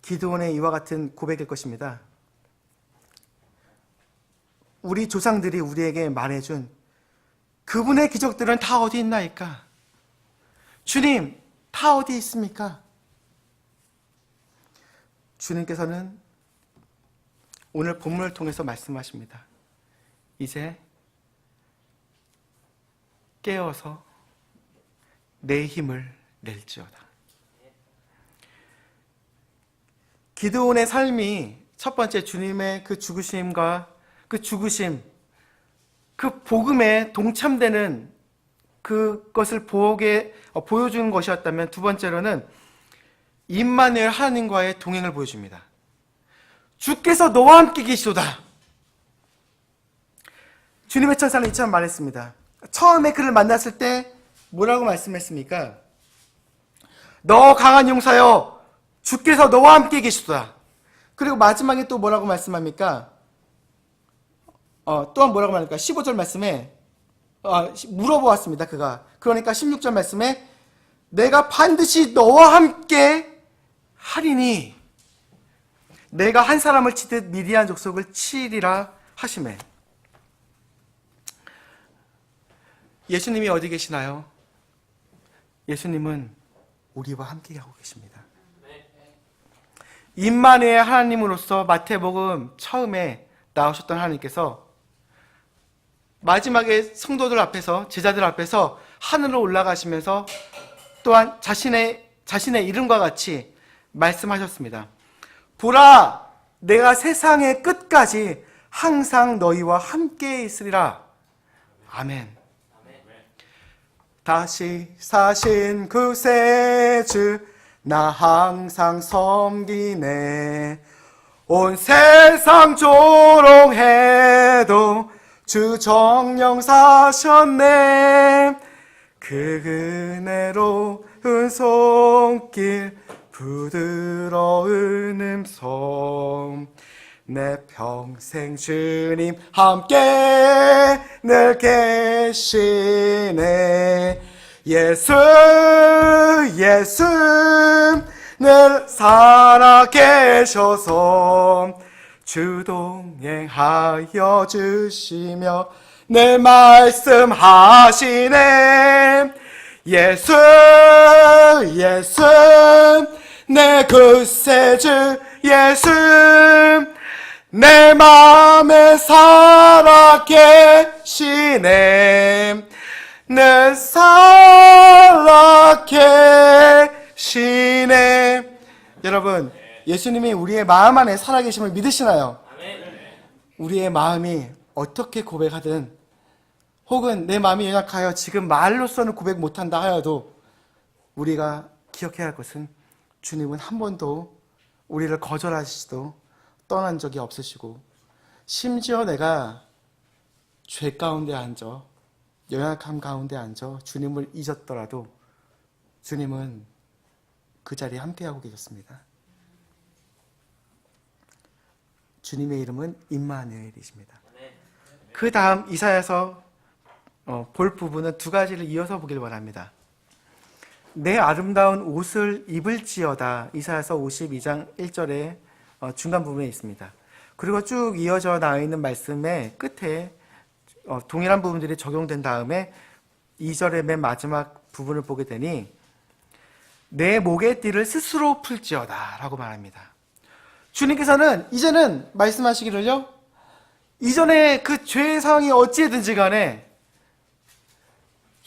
기드온의 이와 같은 고백일 것입니다. 우리 조상들이 우리에게 말해준 그분의 기적들은 다 어디 있나이까? 주님, 다 어디 있습니까? 주님께서는 오늘 본문을 통해서 말씀하십니다. 이제 깨어서 내 힘을 낼지어다. 기드온의 삶이 첫 번째 주님의 그 죽으심과 그 죽으심, 그 복음에 동참되는 그것을 보여주는 것이었다면 두 번째로는 임마누엘 하나님과의 동행을 보여줍니다. 주께서 너와 함께 계시도다. 주님의 천사는 이처럼 말했습니다. 처음에 그를 만났을 때 뭐라고 말씀했습니까? 너 강한 용사여, 주께서 너와 함께 계시도다. 그리고 마지막에 또 뭐라고 말씀합니까? 또한 뭐라고 말합니까? 15절 말씀에 물어보았습니다. 그가. 그러니까 16절 말씀에 내가 반드시 너와 함께 하리니 내가 한 사람을 치듯 미디안 족속을 치리라 하시매. 예수님이 어디 계시나요? 예수님은 우리와 함께 하고 계십니다. 임마누엘 하나님으로서 마태복음 처음에 나오셨던 하나님께서 마지막에 성도들 앞에서, 제자들 앞에서 하늘로 올라가시면서 또한 자신의 이름과 같이 말씀하셨습니다. 보라, 내가 세상의 끝까지 항상 너희와 함께 있으리라. 아멘. 다시 사신 그새 주 나 항상 섬기네. 온 세상 조롱해도 주 정령 사셨네. 그 은혜로운 손길 부드러운 음성 내 평생 주님 함께 늘 계시네. 예수 늘 살아계셔서 주 동행하여 주시며 늘 말씀하시네. 예수 내 구세주 예수 내 맘에 살아계시네. 늘 살아계시네. 여러분, 예수님이 우리의 마음 안에 살아계심을 믿으시나요? 우리의 마음이 어떻게 고백하든 혹은 내 마음이 연약하여 지금 말로서는 고백 못한다 하여도 우리가 기억해야 할 것은 주님은 한 번도 우리를 거절하시지도 떠난 적이 없으시고 심지어 내가 죄 가운데 앉아 연약함 가운데 앉아 주님을 잊었더라도 주님은 그 자리에 함께하고 계셨습니다. 주님의 이름은 임마누엘이십니다. 그 다음 이사야서 볼 부분은 두 가지를 이어서 보길 원합니다. 내 아름다운 옷을 입을지어다. 이사야서 52장 1절에 중간 부분에 있습니다. 그리고 쭉 이어져 나와 있는 말씀의 끝에 동일한 부분들이 적용된 다음에 2절의 맨 마지막 부분을 보게 되니 내 목의 띠를 스스로 풀지어다 라고 말합니다. 주님께서는 이제는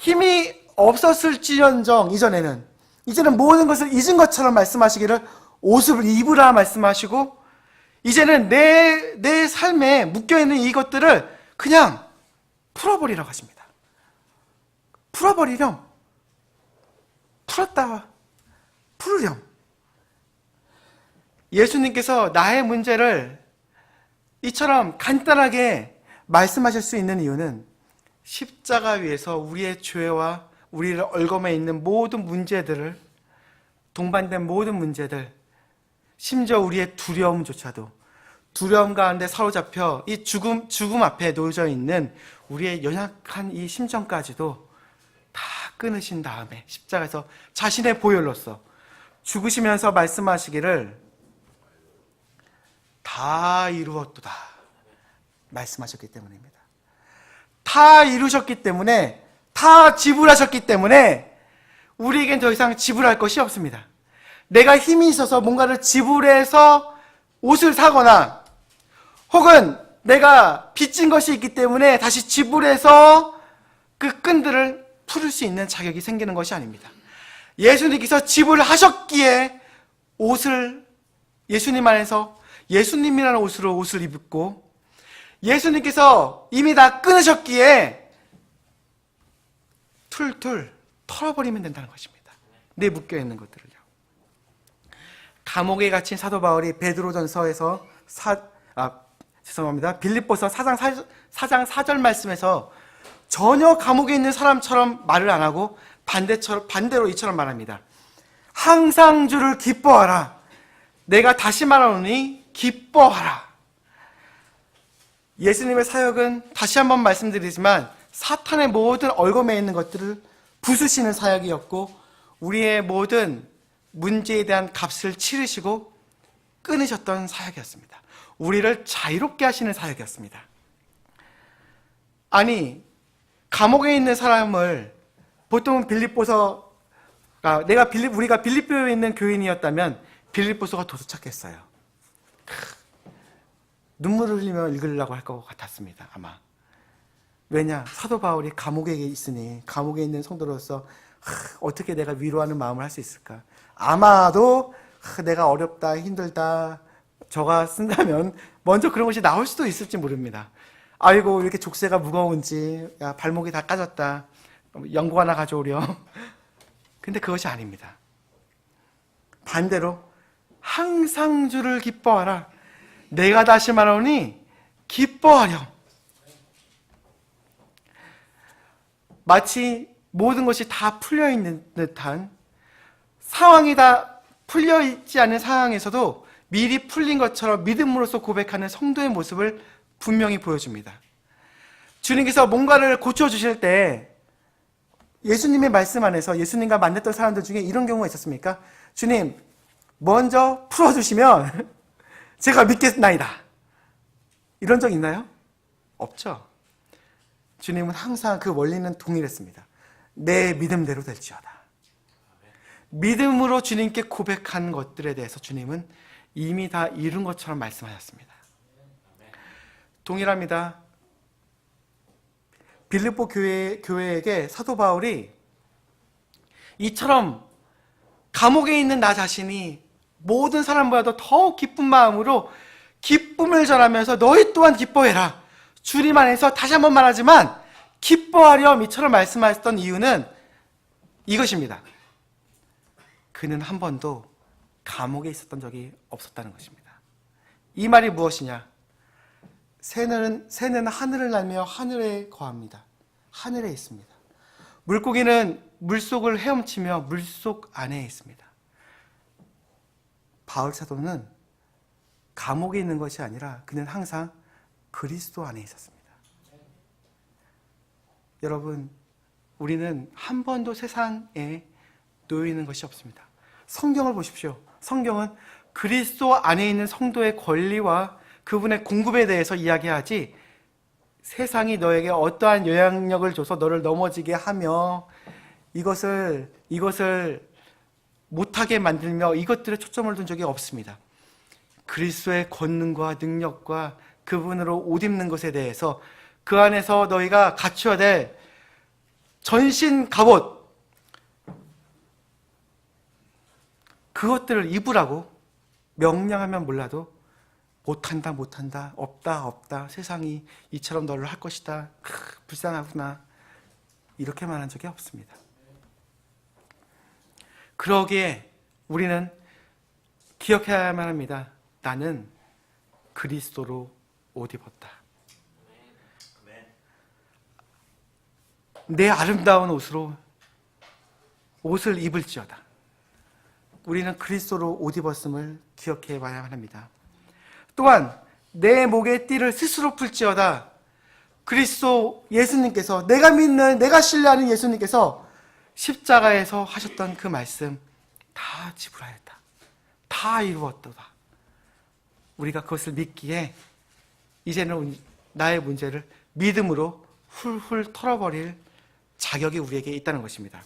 힘이 없었을지언정 이제는 모든 것을 잊은 것처럼 말씀하시기를 옷을 입으라 말씀하시고, 이제는 내 삶에 묶여있는 이것들을 그냥 풀어버리라고 하십니다. 풀어버리렴. 풀었다. 풀으렴. 예수님께서 나의 문제를 이처럼 간단하게 말씀하실 수 있는 이유는 십자가 위에서 우리의 죄와 우리를 얽어매 있는 모든 문제들을, 동반된 모든 문제들, 심지어 우리의 두려움조차도, 두려움 가운데 사로잡혀 이 죽음 앞에 놓여져 있는 우리의 연약한 이 심정까지도 다 끊으신 다음에 십자가에서 자신의 보혈로서 죽으시면서 말씀하시기를 다 이루었도다 말씀하셨기 때문입니다. 다 이루셨기 때문에, 다 지불하셨기 때문에 우리에겐 더 이상 지불할 것이 없습니다. 내가 힘이 있어서 뭔가를 지불해서 옷을 사거나, 혹은 내가 빚진 것이 있기 때문에 다시 지불해서 그 끈들을 풀을 수 있는 자격이 생기는 것이 아닙니다. 예수님께서 지불하셨기에 옷을, 예수님 안에서 예수님이라는 옷으로 옷을 입고, 예수님께서 이미 다 끊으셨기에 툴툴 털어버리면 된다는 것입니다. 내 묶여있는 것들을요. 감옥에 갇힌 사도 바울이 베드로전서에서 빌립보서 4장 4절 말씀에서 전혀 감옥에 있는 사람처럼 말을 안 하고 반대로 이처럼 말합니다. 항상 주를 기뻐하라. 내가 다시 말하노니 기뻐하라. 예수님의 사역은 다시 한번 말씀드리지만 사탄의 모든 얽어매 있는 것들을 부수시는 사역이었고, 우리의 모든 문제에 대한 값을 치르시고 끊으셨던 사역이었습니다. 우리를 자유롭게 하시는 사역이었습니다. 아니, 감옥에 있는 사람을 보통 우리가 빌립보에 있는 교인이었다면 빌립보서가 더 도착했어요. 눈물을 흘리며 읽으려고 할 것 같았습니다, 아마. 왜냐? 사도 바울이 감옥에 있으니, 감옥에 있는 성도로서 어떻게 내가 위로하는 마음을 할 수 있을까? 아마도 내가 어렵다, 힘들다, 저가 쓴다면 먼저 그런 것이 나올 수도 있을지 모릅니다. 아이고, 왜 이렇게 족쇄가 무거운지, 야, 발목이 다 까졌다, 연고 하나 가져오렴. 근데 그것이 아닙니다. 반대로 항상 주를 기뻐하라. 내가 다시 말하오니 기뻐하렴. 마치 모든 것이 다 풀려있는 듯한, 상황이 다 풀려있지 않은 상황에서도 미리 풀린 것처럼 믿음으로써 고백하는 성도의 모습을 분명히 보여줍니다. 주님께서 뭔가를 고쳐주실 때 예수님의 말씀 안에서 예수님과 만났던 사람들 중에 이런 경우가 있었습니까? 주님, 먼저 풀어주시면 제가 믿겠나이다. 이런 적 있나요? 없죠. 주님은 항상 그 원리는 동일했습니다. 내 믿음대로 될지어다. 믿음으로 주님께 고백한 것들에 대해서 주님은 이미 다 이룬 것처럼 말씀하셨습니다. 동일합니다. 빌립보 교회에게 사도 바울이 이처럼 감옥에 있는 나 자신이 모든 사람보다도 더 기쁜 마음으로 기쁨을 전하면서 너희 또한 기뻐해라. 주님 안에서 다시 한번 말하지만 기뻐하렴 이처럼 말씀하셨던 이유는 이것입니다. 그는 한 번도 감옥에 있었던 적이 없었다는 것입니다. 이 말이 무엇이냐? 새는 하늘을 날며 하늘에 거합니다. 하늘에 있습니다. 물고기는 물속을 헤엄치며 물속 안에 있습니다. 바울 사도는 감옥에 있는 것이 아니라 그는 항상 그리스도 안에 있었습니다. 여러분, 우리는 한 번도 세상에 놓여 있는 것이 없습니다. 성경을 보십시오. 성경은 그리스도 안에 있는 성도의 권리와 그분의 공급에 대해서 이야기하지, 세상이 너에게 어떠한 영향력을 줘서 너를 넘어지게 하며 이것을 못하게 만들며 이것들에 초점을 둔 적이 없습니다. 그리스도의 권능과 능력과 그분으로 옷 입는 것에 대해서 그 안에서 너희가 갖춰야 될 전신 갑옷, 그것들을 입으라고 명령하면 몰라도 못한다, 못한다, 없다, 없다, 세상이 이처럼 너를 할 것이다, 불쌍하구나, 이렇게 말한 적이 없습니다. 그러기에 우리는 기억해야만 합니다. 나는 그리스도로 옷 입었다. 내 아름다운 옷을 입을지어다. 우리는 그리스도로 옷 입었음을 기억해 봐야만 합니다. 또한 내 목의 띠를 스스로 풀지어다. 그리스도 예수님께서, 내가 믿는, 내가 신뢰하는 예수님께서 십자가에서 하셨던 그 말씀 다 지불하였다. 다 이루었도다. 우리가 그것을 믿기에 이제는 나의 문제를 믿음으로 훌훌 털어버릴 자격이 우리에게 있다는 것입니다.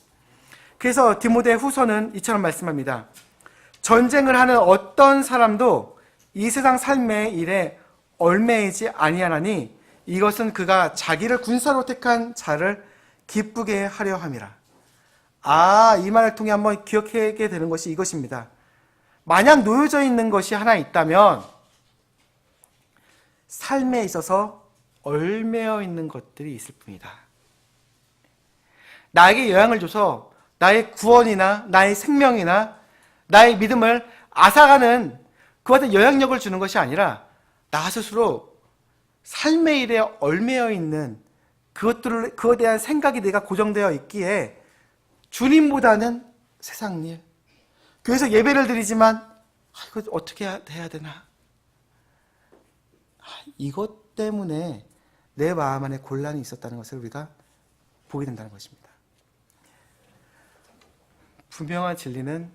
그래서 디모데 후서는 이처럼 말씀합니다. 전쟁을 하는 어떤 사람도 이 세상 삶의 일에 얽매이지 아니하나니 이것은 그가 자기를 군사로 택한 자를 기쁘게 하려 함이라. 이 말을 통해 한번 기억하게 되는 것이 이것입니다. 만약 놓여져 있는 것이 하나 있다면 삶에 있어서 얽매여 있는 것들이 있을 뿐이다. 나에게 영향을 줘서 나의 구원이나 나의 생명이나 나의 믿음을 앗아가는 그것에 영향력을 주는 것이 아니라 나 스스로 삶의 일에 얽매여 있는 그것에 대한 생각이 내가 고정되어 있기에 주님보다는 세상 일, 교회에서 예배를 드리지만 이거 어떻게 해야 되나, 이것 때문에 내 마음 안에 곤란이 있었다는 것을 우리가 보게 된다는 것입니다. 분명한 진리는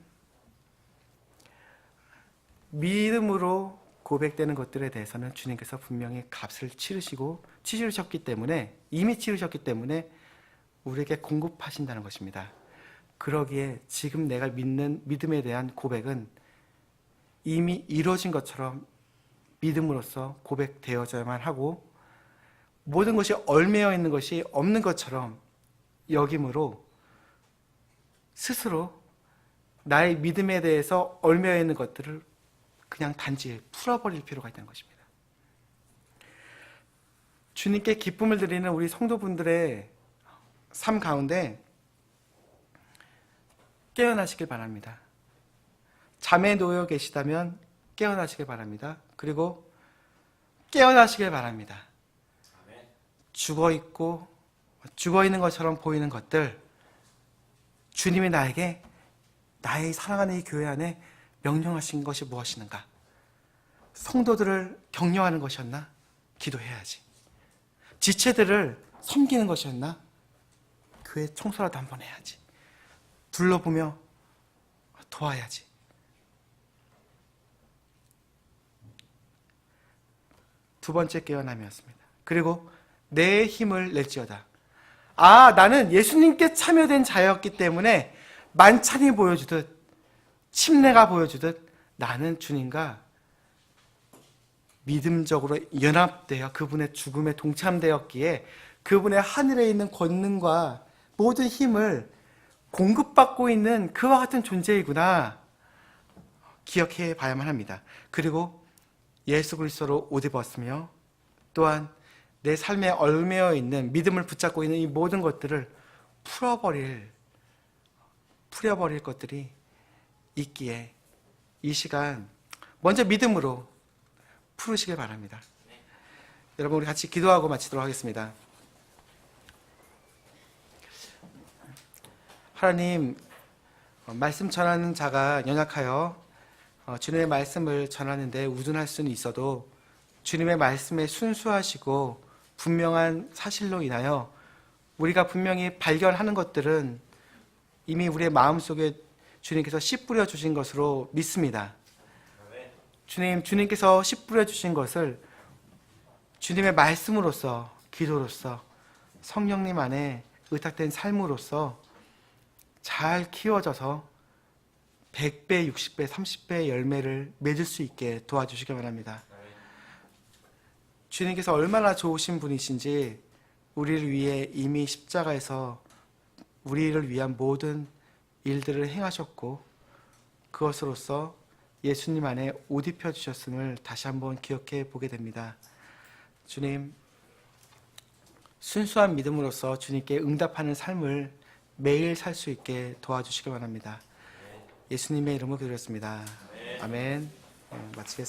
믿음으로 고백되는 것들에 대해서는 주님께서 분명히 값을 치르셨기 때문에, 이미 치르셨기 때문에 우리에게 공급하신다는 것입니다. 그러기에 지금 내가 믿는 믿음에 대한 고백은 이미 이루어진 것처럼 믿음으로써 고백되어져야만 하고, 모든 것이 얽매여 있는 것이 없는 것처럼 여김으로 스스로 나의 믿음에 대해서 얽매여 있는 것들을 그냥 단지 풀어버릴 필요가 있다는 것입니다. 주님께 기쁨을 드리는 우리 성도분들의 삶 가운데 깨어나시길 바랍니다. 잠에 놓여 계시다면 깨어나시길 바랍니다. 그리고 깨어나시길 바랍니다. 죽어 있는 것처럼 보이는 것들, 주님이 나에게, 나의 사랑하는 이 교회 안에 명령하신 것이 무엇이는가? 성도들을 격려하는 것이었나? 기도해야지. 지체들을 섬기는 것이었나? 교회 청소라도 한번 해야지. 둘러보며 도와야지. 두 번째 깨어남이었습니다. 그리고 내 힘을 낼지어다. 나는 예수님께 참여된 자였기 때문에 만찬이 보여주듯, 침례가 보여주듯 나는 주님과 믿음적으로 연합되어 그분의 죽음에 동참되었기에 그분의 하늘에 있는 권능과 모든 힘을 공급받고 있는 그와 같은 존재이구나 기억해 봐야만 합니다. 그리고 예수 그리스도로 옷 입었으며 또한 내 삶에 얽매여 있는, 믿음을 붙잡고 있는 이 모든 것들을 풀어버릴 것들이 있기에 이 시간 먼저 믿음으로 풀으시길 바랍니다. 여러분, 우리 같이 기도하고 마치도록 하겠습니다. 하나님, 말씀 전하는 자가 연약하여 주님의 말씀을 전하는데 우둔할 수는 있어도 주님의 말씀에 순수하시고 분명한 사실로 인하여 우리가 분명히 발견하는 것들은 이미 우리의 마음속에 주님께서 씨 뿌려 주신 것으로 믿습니다. 주님께서 씨 뿌려 주신 것을 주님의 말씀으로써, 기도로써, 성령님 안에 의탁된 삶으로써 잘 키워져서 100배, 60배, 30배의 열매를 맺을 수 있게 도와주시기 바랍니다. 주님께서 얼마나 좋으신 분이신지 우리를 위해 이미 십자가에서 우리를 위한 모든 일들을 행하셨고 그것으로서 예수님 안에 옷 입혀주셨음을 다시 한번 기억해 보게 됩니다. 주님, 순수한 믿음으로서 주님께 응답하는 삶을 매일 살 수 있게 도와주시기 바랍니다. 예수님의 이름으로 기도했습니다. 아멘. 마치겠습니다.